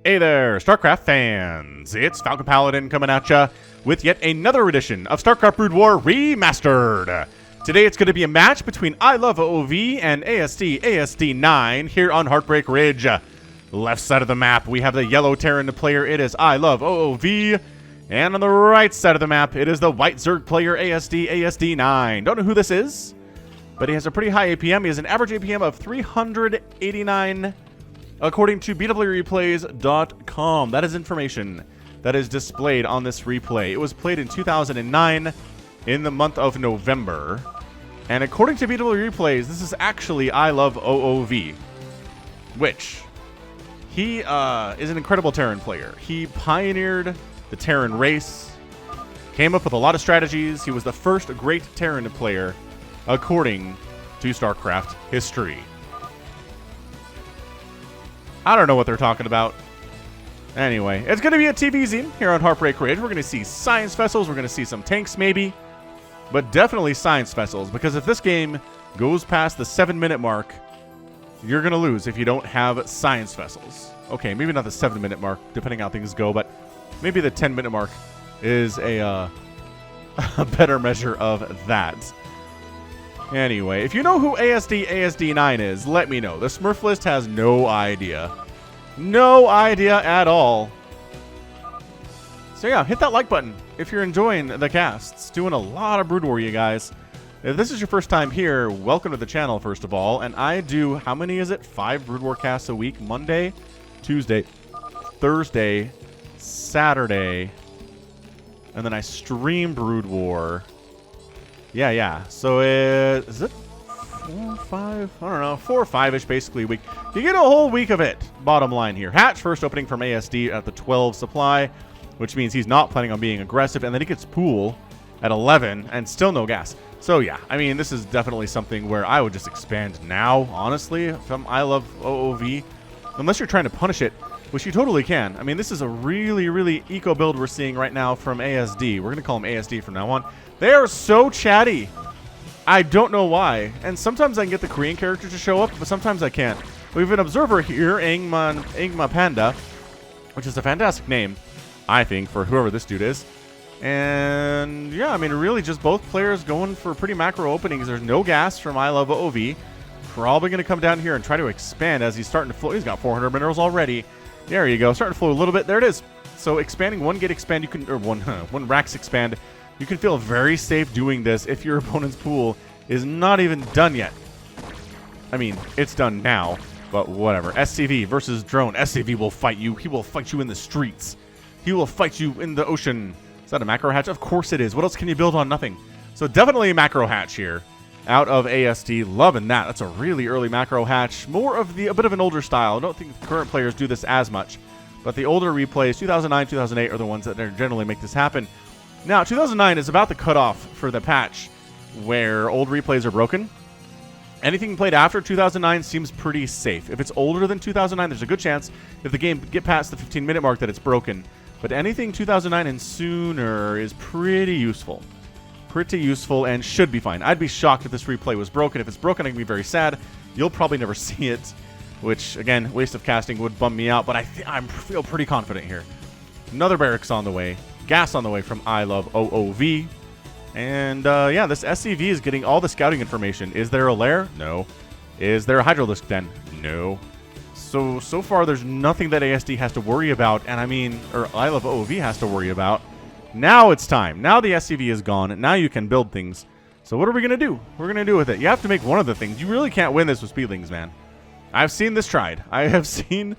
Hey there, StarCraft fans! It's Falcon Paladin coming at ya with yet another edition of StarCraft Brood War Remastered. Today it's going to be a match between iloveoov and asdasd9 here on Heartbreak Ridge. Left side of the map, we have the yellow Terran player, it is iloveoov. And on the right side of the map, it is the white Zerg player, asdasd9. Don't know who this is, but he has a pretty high APM. He has an average APM of 389, according to bwreplays.com. That is information that is displayed on this replay. It was played in 2009 in the month of November. And according to BW Replays, this is actually iloveoov, which he is an incredible Terran player. He pioneered the Terran race, came up with a lot of strategies. He was the first great Terran player according to StarCraft history. I don't know what they're talking about. Anyway, it's going to be a TVZ here on Heartbreak Ridge. We're going to see science vessels. We're going to see some tanks maybe. But definitely science vessels. Because if this game goes past the 7-minute mark, you're going to lose if you don't have science vessels. Okay, maybe not the 7-minute mark, depending how things go. But maybe the 10-minute mark is a better measure of that. Anyway, if you know who asdasd9 is, let me know. The Smurf list has no idea. No idea at all. So yeah, hit that like button if you're enjoying the casts. Doing a lot of Brood War, you guys. If this is your first time here, welcome to the channel, first of all. And I do, how many is it? 5 Brood War casts a week. Monday, Tuesday, Thursday, Saturday. And then I stream Brood War. Yeah. So is it 4 or 5? I don't know. 4 or 5-ish basically a week. You get a whole week of it. Bottom line here. Hatch first opening from ASD at the 12 supply, which means he's not planning on being aggressive. And then he gets pool at 11 and still no gas. So yeah, I mean, this is definitely something where I would just expand now, honestly, from iloveoov. Unless you're trying to punish it, which you totally can. I mean, this is a really, really eco build we're seeing right now from ASD. We're going to call him ASD from now on. They are so chatty. I don't know why. And sometimes I can get the Korean character to show up, but sometimes I can't. We have an observer here, Angma Panda, which is a fantastic name, I think, for whoever this dude is. And yeah, I mean, really just both players going for pretty macro openings. There's no gas from iloveoov. Probably going to come down here and try to expand as he's starting to flow. He's got 400 minerals already. There you go. Starting to flow a little bit. There it is. So expanding one gate expand, you can, or one racks expand. You can feel very safe doing this if your opponent's pool is not even done yet. I mean, it's done now, but whatever. SCV versus drone. SCV will fight you. He will fight you in the streets. He will fight you in the ocean. Is that a macro hatch? Of course it is. What else can you build on? Nothing. So definitely a macro hatch here out of ASD. Loving that. That's a really early macro hatch. More of a bit of an older style. I don't think current players do this as much, but the older replays, 2009, 2008, are the ones that generally make this happen. Now, 2009 is about the cutoff for the patch where old replays are broken. Anything played after 2009 seems pretty safe. If it's older than 2009, there's a good chance if the game get past the 15-minute mark that it's broken. But anything 2009 and sooner is pretty useful. Pretty useful and should be fine. I'd be shocked if this replay was broken. If it's broken, I'd be very sad. You'll probably never see it, which, again, waste of casting would bum me out, but I feel pretty confident here. Another barracks on the way. Gas on the way from iloveoov. And yeah, this SCV is getting all the scouting information. Is there a lair? No. Is there a hydralisk den? No. So far there's nothing that ASD has to worry about, and I mean, or iloveoov has to worry about. Now it's time. Now the SCV is gone. Now you can build things. So what are we going to do? We're going to do with it. You have to make one of the things. You really can't win this with speedlings, man. I've seen this tried. I have seen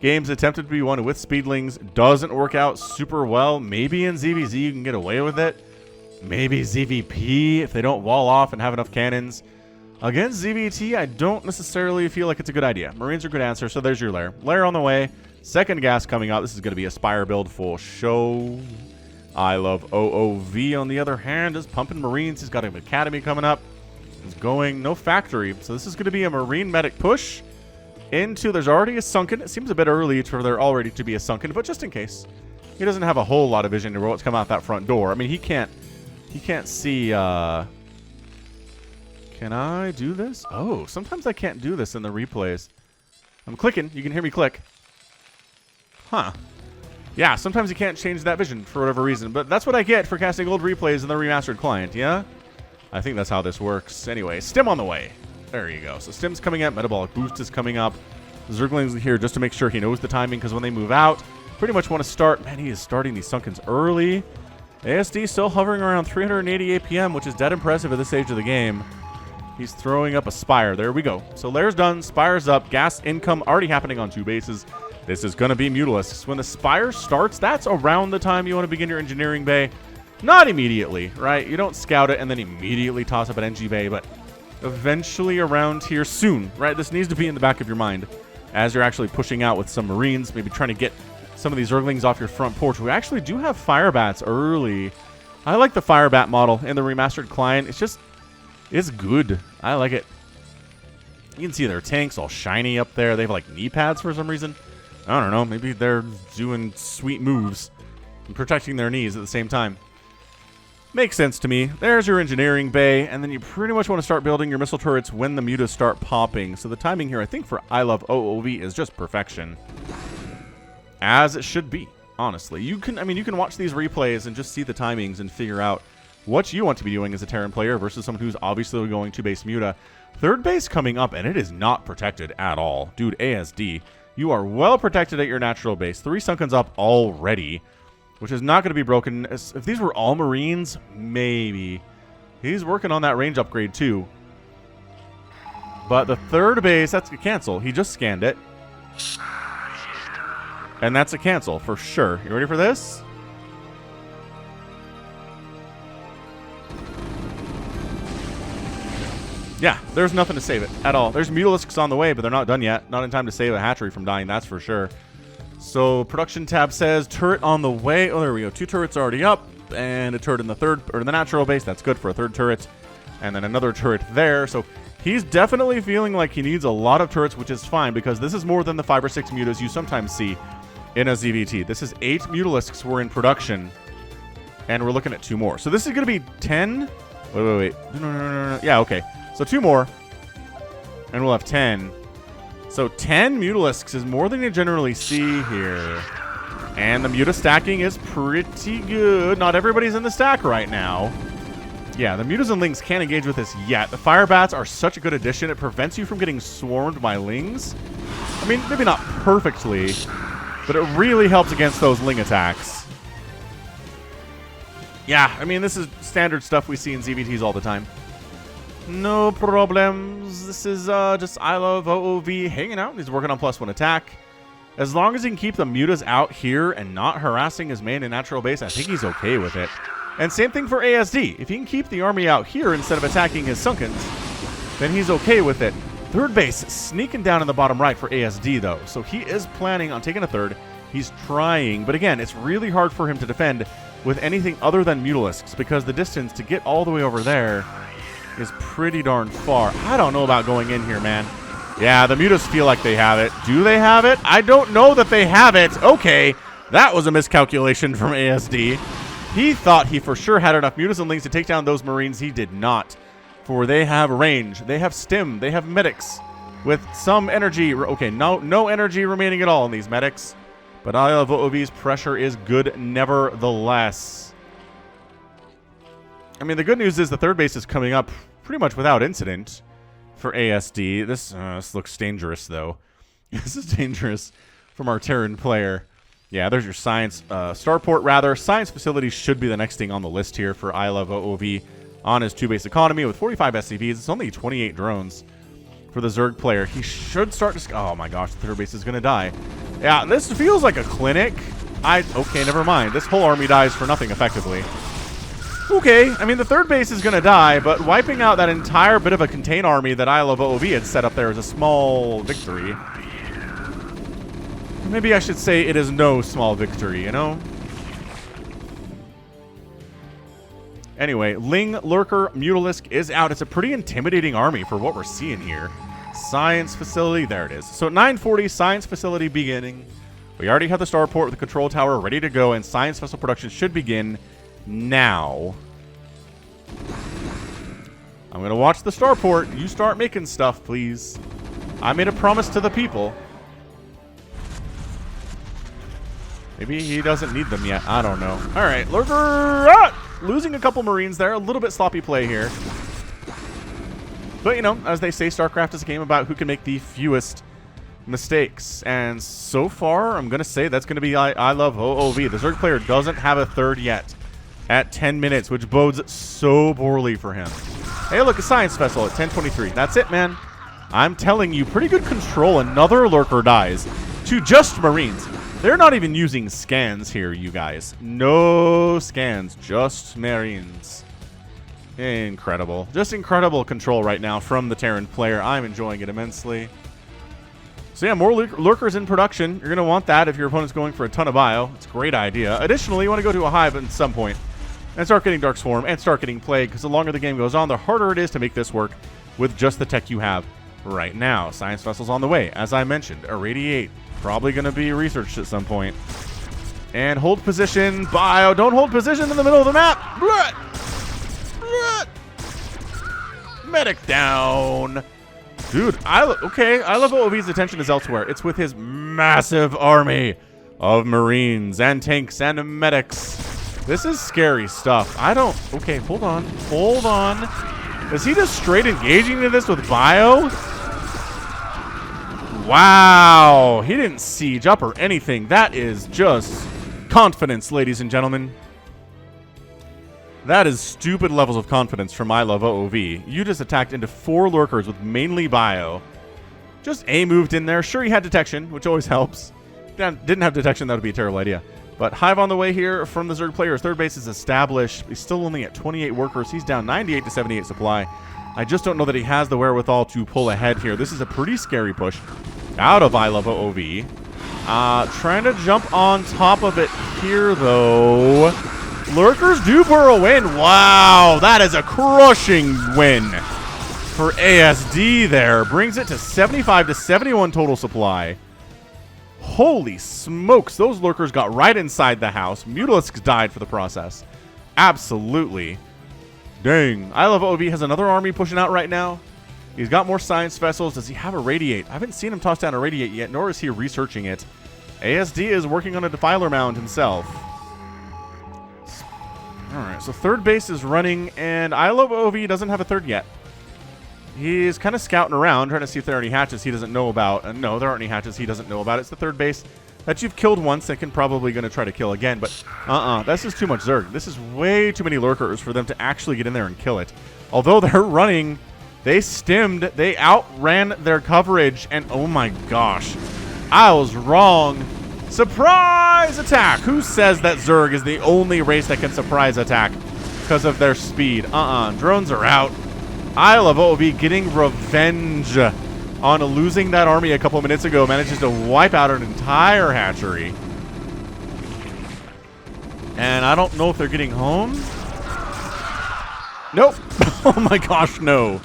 games attempted to be won with speedlings. Doesn't work out super well. Maybe in ZVZ you can get away with it. Maybe ZVP if they don't wall off and have enough cannons. Against ZVT, I don't necessarily feel like it's a good idea. Marines are a good answer, so there's your lair. Lair on the way. Second gas coming out. This is going to be a Spire build for show. iloveoov, on the other hand, is pumping Marines. He's got an Academy coming up. He's going no factory. So this is going to be a Marine medic push into, there's already a sunken. It seems a bit early for there already to be a sunken, but just in case. He doesn't have a whole lot of vision to what's come out that front door. I mean, he can't see, can I do this? Oh, sometimes I can't do this in the replays. I'm clicking. You can hear me click. Huh. Yeah, sometimes you can't change that vision for whatever reason, but that's what I get for casting old replays in the remastered client, yeah? I think that's how this works. Anyway, stim on the way. There you go. So stim's coming up, metabolic boost is coming up. Zergling's here just to make sure he knows the timing, because when they move out, pretty much want to start. Man, he is starting these Sunkens early. ASD still hovering around 380 APM, which is dead impressive at this stage of the game. He's throwing up a Spire. There we go. So Lair's done, Spire's up, gas income already happening on 2 bases. This is going to be Mutalisks. When the Spire starts, that's around the time you want to begin your engineering bay. Not immediately, right? You don't scout it and then immediately toss up an NG bay, but eventually around here soon, right? This needs to be in the back of your mind as you're actually pushing out with some Marines, maybe trying to get some of these Zerglings off your front porch. We actually do have Fire Bats early. I like the Fire Bat model in the remastered client. It's good. I like it. You can see their tanks all shiny up there. They have like knee pads for some reason. I don't know. Maybe they're doing sweet moves and protecting their knees at the same time. Makes sense to me. There's your engineering bay, and then you pretty much want to start building your missile turrets when the mutas start popping. So the timing here, I think, for iloveoov is just perfection. As it should be, honestly. You can watch these replays and just see the timings and figure out what you want to be doing as a Terran player versus someone who's obviously going to base muta. Third base coming up, and it is not protected at all. Dude, ASD, you are well protected at your natural base. 3 Sunkens up already, which is not going to be broken. If these were all Marines, maybe. He's working on that range upgrade too. But the third base, that's a cancel. He just scanned it. And that's a cancel for sure. You ready for this? Yeah, there's nothing to save it at all. There's Mutalisks on the way, but they're not done yet. Not in time to save a hatchery from dying, that's for sure. So production tab says turret on the way. Oh, there we go. 2 turrets already up, and a turret in the third or in the natural base. That's good for a 3rd turret, and then another turret there. So he's definitely feeling like he needs a lot of turrets, which is fine because this is more than the 5 or 6 mutas you sometimes see in a ZVT. This is 8 Mutalisks were in production, and we're looking at 2 more. So this is going to be 10. Wait. No. Yeah, okay. So 2 more, and we'll have 10. So 10 Mutalisks is more than you generally see here. And the muta stacking is pretty good. Not everybody's in the stack right now. Yeah, the mutas and lings can't engage with this yet. The Fire Bats are such a good addition. It prevents you from getting swarmed by lings. I mean, maybe not perfectly, but it really helps against those ling attacks. Yeah, I mean, this is standard stuff we see in ZVTs all the time. No problems. This is just iloveoov hanging out. He's working on +1 attack. As long as he can keep the mutas out here and not harassing his main and natural base, I think he's okay with it. And same thing for ASD. If he can keep the army out here instead of attacking his Sunkens, then he's okay with it. 3rd base sneaking down in the bottom right for ASD, though. So he is planning on taking a 3rd. He's trying. But again, it's really hard for him to defend with anything other than Mutalisks because the distance to get all the way over there is pretty darn far. I don't know about going in here, man. Yeah, the mutas feel like they have it. Do they have it? I don't know that they have it. Okay, that was a miscalculation from ASD. He thought he for sure had enough mutas and lings to take down those Marines. He did not. For they have range. They have stim. They have medics with some energy. Okay, no energy remaining at all in these medics. But iloveoov's pressure is good nevertheless. I mean, the good news is the 3rd base is coming up pretty much without incident for ASD. This looks dangerous, though. This is dangerous from our Terran player. Yeah, there's your science starport, rather. Science facility should be the next thing on the list here for iloveoov on his 2-base economy with 45 SCVs. It's only 28 drones for the Zerg player. He should start to... Oh, my gosh, the 3rd base is going to die. Yeah, this feels like a clinic. Okay, never mind. This whole army dies for nothing, effectively. Okay, I mean, the 3rd base is going to die, but wiping out that entire bit of a contain army that iloveoov had set up there is a small victory. Maybe I should say it is no small victory, you know? Anyway, Ling, Lurker, Mutalisk is out. It's a pretty intimidating army for what we're seeing here. Science facility, there it is. So at 9:40, science facility beginning. We already have the starport with the control tower ready to go, and science vessel production should begin now. I'm going to watch the starport. You start making stuff, please. I made a promise to the people. Maybe he doesn't need them yet. I don't know. All right, Lurker losing a couple Marines there. A little bit sloppy play here. But, you know, as they say, StarCraft is a game about who can make the fewest mistakes. And so far, I'm going to say that's going to be iloveoov. The Zerg player doesn't have a third yet at 10 minutes, which bodes so poorly for him. Hey, look, a Science Vessel at 10:23. That's it, man. I'm telling you, pretty good control. Another Lurker dies to just Marines. They're not even using scans here, you guys. No scans, just Marines. Incredible. Just incredible control right now from the Terran player. I'm enjoying it immensely. So yeah, more Lurkers in production. You're going to want that if your opponent's going for a ton of bio. It's a great idea. Additionally, you want to go to a hive at some point and start getting Dark Swarm and start getting Plague, because the longer the game goes on, the harder it is to make this work with just the tech you have right now. Science Vessel's on the way. As I mentioned, Irradiate. Probably going to be researched at some point. And hold position. Bio. Don't hold position in the middle of the map. Blah! Medic down. Dude, iloveoov's attention is elsewhere. It's with his massive army of Marines and tanks and medics. This is scary stuff. Okay, hold on. Hold on. Is he just straight engaging into this with bio? Wow. He didn't siege up or anything. That is just confidence, ladies and gentlemen. That is stupid levels of confidence from iloveoov. You just attacked into 4 Lurkers with mainly bio. Just moved in there. Sure, he had detection, which always helps. Didn't have detection, that would be a terrible idea. But hive on the way here from the Zerg player. His third base is established. He's still only at 28 workers. He's down 98 to 78 supply. I just don't know that he has the wherewithal to pull ahead here. This is a pretty scary push out of iloveoov. Trying to jump on top of it here, though. Lurkers do burrow in. Wow, that is a crushing win for ASD there. Brings it to 75 to 71 total supply. Holy smokes, those Lurkers got right inside the house. Mutalisks died for the process. Absolutely. Dang. iloveoov has another army pushing out right now. He's got more Science Vessels. Does he have a Radiate? I haven't seen him toss down a Radiate yet, nor is he researching it. ASD is working on a Defiler Mound himself. Alright, so third base is running, and iloveoov doesn't have a third yet. He's kind of scouting around, trying to see if there are any hatches he doesn't know about. And no, there aren't any hatches he doesn't know about. It's the third base that you've killed once and can probably going to try to kill again. But this is too much Zerg. This is way too many Lurkers for them to actually get in there and kill it. Although they're running, they stimmed, they outran their coverage, and oh my gosh, I was wrong. Surprise attack! Who says that Zerg is the only race that can surprise attack because of their speed? Drones are out. iloveoov getting revenge on losing that army a couple minutes ago. Manages to wipe out an entire hatchery. And I don't know if they're getting home. Nope. Oh my gosh, no.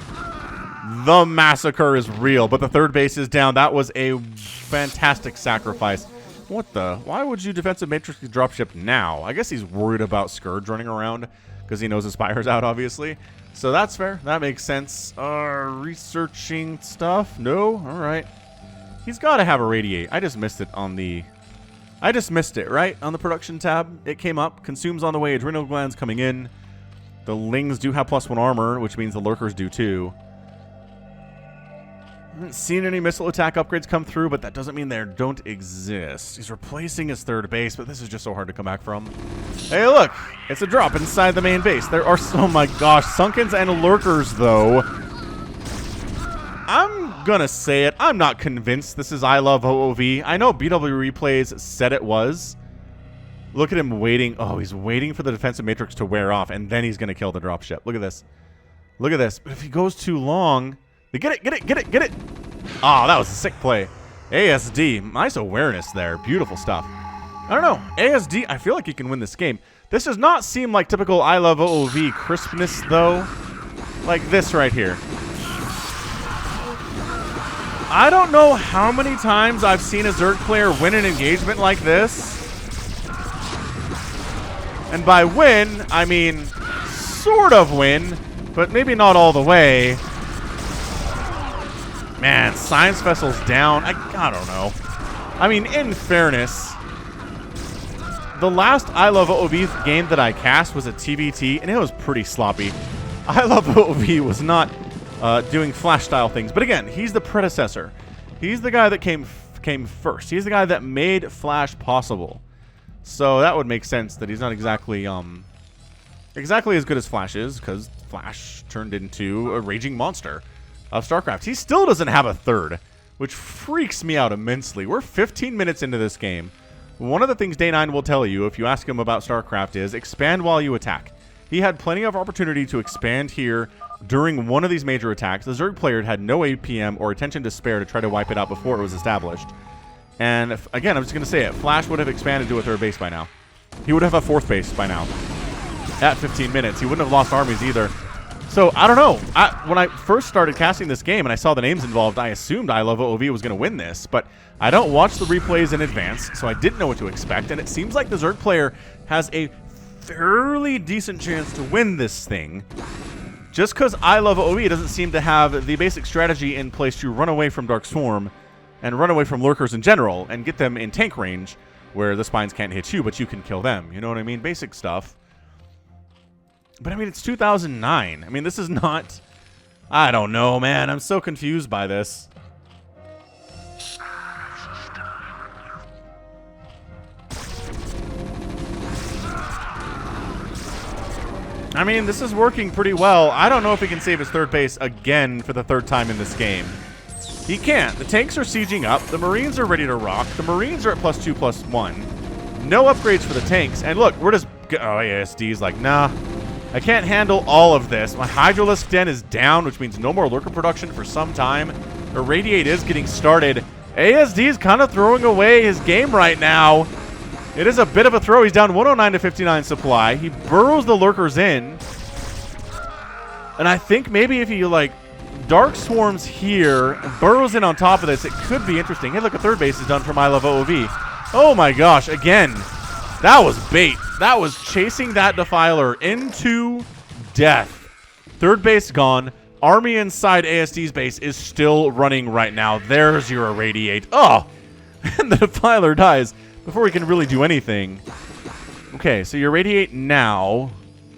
The massacre is real, but the third base is down. That was a fantastic sacrifice. What the? Why would you defensive matrix dropship now? I guess he's worried about Scourge running around because he knows his Spire's out, obviously. So that's fair. That makes sense. Researching stuff? No? Alright. He's got to have a Radiate. I just missed it on the... I just missed it, right? On the production tab. It came up. Consumes on the way. Adrenal glands coming in. The Lings do have +1 armor, which means the Lurkers do too. I haven't seen any missile attack upgrades come through, but that doesn't mean they don't exist. He's replacing his third base, but this is just so hard to come back from. Hey, look! It's a drop inside the main base. There are, oh my gosh, Sunkens and Lurkers, though. I'm gonna say it. I'm not convinced this is iloveoov. I know BW Replays said it was. Look at him waiting. Oh, he's waiting for the defensive matrix to wear off, and then he's gonna kill the dropship. Look at this. Look at this. But if he goes too long... Get it, get it, get it, get it. Oh, that was a sick play. ASD, nice awareness there. Beautiful stuff. I don't know. ASD, I feel like he can win this game. This does not seem like typical iloveoov crispness, though. Like this right here. I don't know how many times I've seen a Zerg player win an engagement like this. And by win, I mean sort of win, but maybe not all the way. Man, Science Vessel's down. I don't know. I mean, in fairness, The last iloveoov game that I cast was a TBT, and it was pretty sloppy. iloveoov was not doing Flash style things, but again, he's the predecessor. He's the guy that came first. He's the guy that made Flash possible. So that would make sense that he's not exactly as good as Flash is, because Flash turned into a raging monster of StarCraft. He still doesn't have a third, which freaks me out immensely. We're 15 minutes into this game. One of the things Day9 will tell you if you ask him about StarCraft is expand while you attack. He had plenty of opportunity to expand here during one of these major attacks. The Zerg player had no APM or attention to spare to try to wipe it out before it was established. And again, I'm just going to say it. Flash would have expanded to a third base by now. He would have a fourth base by now. At 15 minutes. He wouldn't have lost armies either. So, I don't know. When I first started casting this game and I saw the names involved, I assumed iloveoov was going to win this. But I don't watch the replays in advance, so I didn't know what to expect. And it seems like the Zerg player has a fairly decent chance to win this thing. Just because iloveoov doesn't seem to have the basic strategy in place to run away from Dark Swarm and run away from lurkers in general and get them in tank range where the spines can't hit you, but you can kill them. You know what I mean? Basic stuff. But I mean, it's 2009. I mean, this is not... I don't know, man. I'm so confused by this. I mean, this is working pretty well. I don't know if he can save his third base again for the third time in this game. He can't. The tanks are sieging up. The Marines are ready to rock. The Marines are at +2/+1. No upgrades for the tanks. And look, we're just... Oh, ASD's like, nah. I can't handle all of this. My Hydralisk Den is down, which means no more lurker production for some time. Irradiate is getting started. ASD is kind of throwing away his game right now. It is a bit of a throw. He's down 109 to 59 supply. He burrows the lurkers in. And I think maybe if he, like, Dark Swarms here and burrows in on top of this, it could be interesting. Hey, look, a third base is done for iloveoov. Oh, my gosh. Again, that was bait. That was chasing that Defiler into death. Third base gone. Army inside ASD's base is still running right now. There's your Irradiate. Oh! And the Defiler dies before we can really do anything. Okay, so you Irradiate now.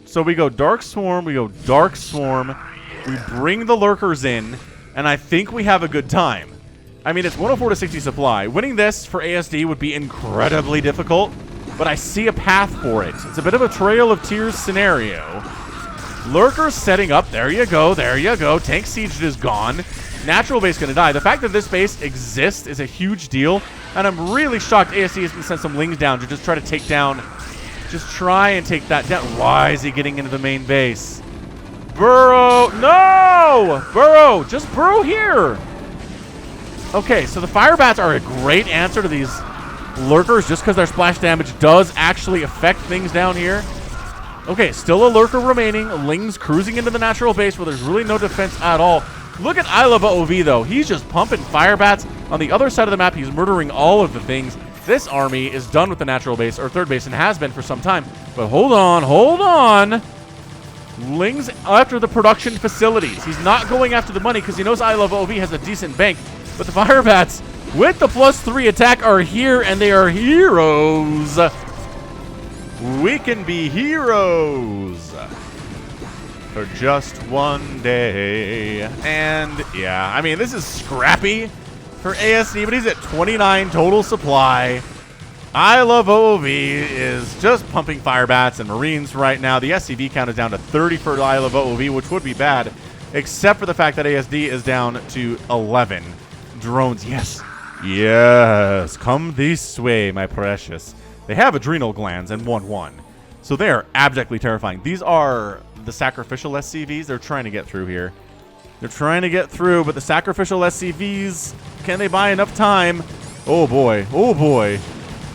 So we go Dark Swarm. We go Dark Swarm. We bring the lurkers in. And I think we have a good time. I mean, it's 104 to 60 supply. Winning this for ASD would be incredibly difficult. But I see a path for it. It's a bit of a Trail of Tears scenario. Lurkers setting up. There you go. There you go. Tank Siege is gone. Natural base going to die. The fact that this base exists is a huge deal. And I'm really shocked ASD has been sent some Lings down to just try to take down. Just try and take that down. Why is he getting into the main base? Burrow. No! Burrow. Just burrow here. Okay, so the Fire Bats are a great answer to these lurkers just because their splash damage does actually affect things down here. Okay, still a lurker remaining. Lings cruising into the natural base where there's really no defense at all. Look at iloveoov, though. He's just pumping fire bats. On the other side of the map, he's murdering all of the things. This army is done with the natural base, or third base, and has been for some time. But hold on, hold on. Lings after the production facilities. He's not going after the money because he knows iloveoov has a decent bank. But the fire bats with the +3 attack are here, and they are heroes. We can be heroes for just one day. And, yeah, I mean, this is scrappy for ASD, but he's at 29 total supply. iloveoov is just pumping fire bats and Marines right now. The SCV count is down to 30 for iloveoov, which would be bad, except for the fact that ASD is down to 11. Drones, yes. Yes, come this way, my precious. They have adrenal glands and 1/1. So they are abjectly terrifying. These are the sacrificial SCVs. They're trying to get through here. They're trying to get through, but the sacrificial SCVs, can they buy enough time? Oh, boy. Oh, boy.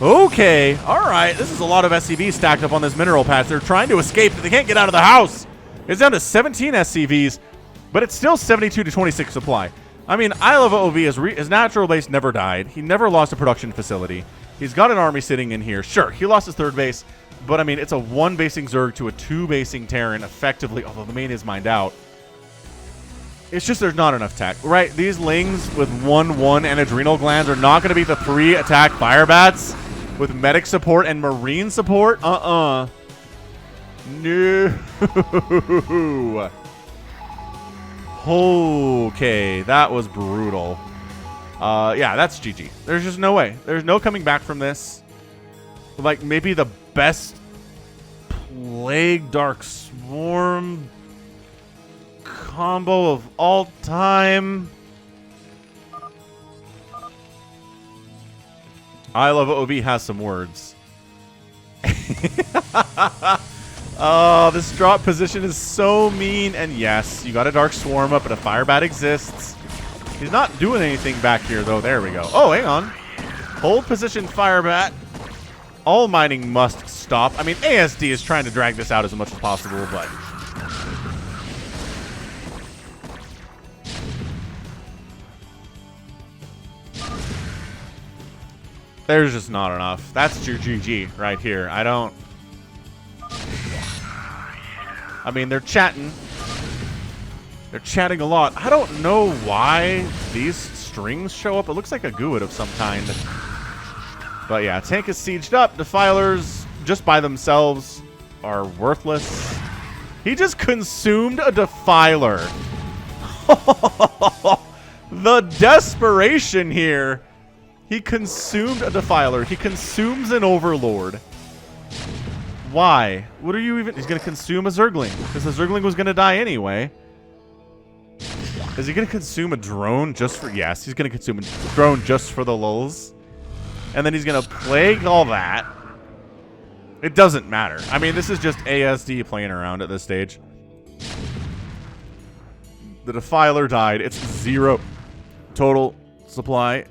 Okay. All right. This is a lot of SCVs stacked up on this mineral patch. They're trying to escape, but they can't get out of the house. It's down to 17 SCVs, but it's still 72 to 26 supply. I mean, iloveoov, his natural base never died. He never lost a production facility. He's got an army sitting in here. Sure, he lost his third base, but I mean, it's a 1-basing Zerg to a 2-basing Terran, effectively, although the main is mined out. It's just there's not enough tech, right? These Lings with 1/1 and adrenal glands are not going to beat the 3-attack fire bats. with medic support and marine support? No. Okay, that was brutal. Yeah, that's GG. There's just no way. There's no coming back from this. Like, maybe the best Plague Dark Swarm combo of all time. iloveoov has some words. Oh, this drop position is so mean. And yes, you got a Dark Swarm up, but a Fire Bat exists. He's not doing anything back here, though. There we go. Oh, hang on. Hold position, Fire Bat. All mining must stop. I mean, ASD is trying to drag this out as much as possible, but... there's just not enough. That's your GG right here. I mean, they're chatting. They're chatting a lot. I don't know why these strings show up. It looks like a GUID of some kind. But yeah, tank is sieged up. Defilers, just by themselves, are worthless. He just consumed a Defiler. The desperation here. He consumed a Defiler. He consumes an Overlord. Why? What are you even... he's going to consume a Zergling. Because the Zergling was going to die anyway. Is he going to consume a drone just for... yes, he's going to consume a drone just for the lulz. And then he's going to plague all that. It doesn't matter. I mean, this is just ASD playing around at this stage. The Defiler died. It's 0 total supply.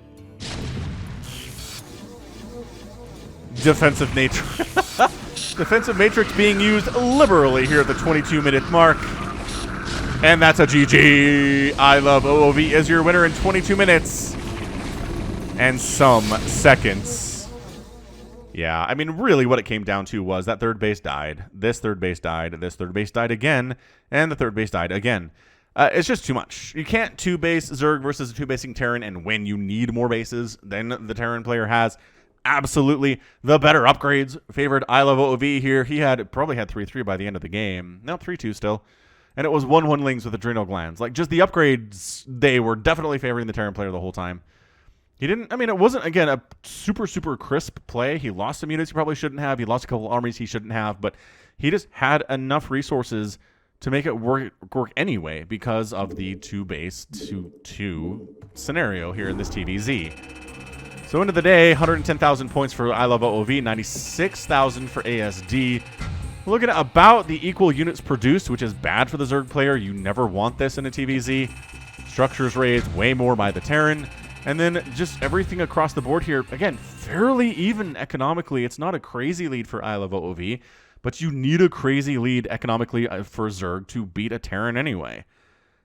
Defensive Matrix. Defensive Matrix being used liberally here at the 22-minute mark. And that's a GG. iloveoov is your winner in 22 minutes. And some seconds. Yeah, I mean, really what it came down to was that third base died. This third base died. This third base died again. And the third base died again. It's just too much. You can't two-base Zerg versus a two-basing Terran and win. You need more bases than the Terran player has. Absolutely the better upgrades favored iloveoov here. He probably had 3-3 by the end of the game. No, 3-2 still. And it was 1-1 Lings with adrenal glands. Like, just the upgrades, they were definitely favoring the Terran player the whole time. He didn't, I mean, it wasn't, again, a super, super crisp play. He lost some units he probably shouldn't have. He lost a couple armies he shouldn't have. But he just had enough resources to make it work anyway because of the 2-base 2-2 scenario here in this TVZ. So end of the day, 110,000 points for iloveoov, 96,000 for ASD. We're looking at about the equal units produced, which is bad for the Zerg player. You never want this in a TVZ. Structures raised way more by the Terran. And then just everything across the board here, again, fairly even economically. It's not a crazy lead for iloveoov, but you need a crazy lead economically for Zerg to beat a Terran anyway.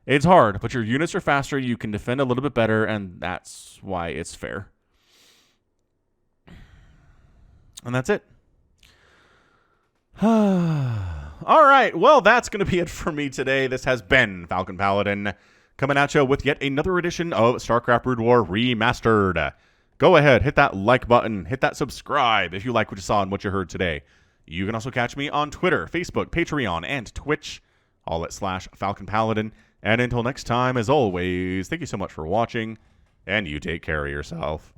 It's hard, but your units are faster. You can defend a little bit better, and that's why it's fair. And that's it. All right. Well, that's going to be it for me today. This has been Falcon Paladin coming at you with yet another edition of StarCraft Brood War Remastered. Go ahead, hit that like button, hit that subscribe if you like what you saw and what you heard today. You can also catch me on Twitter, Facebook, Patreon, and Twitch, all at /Falcon Paladin. And until next time, as always, thank you so much for watching, and you take care of yourself.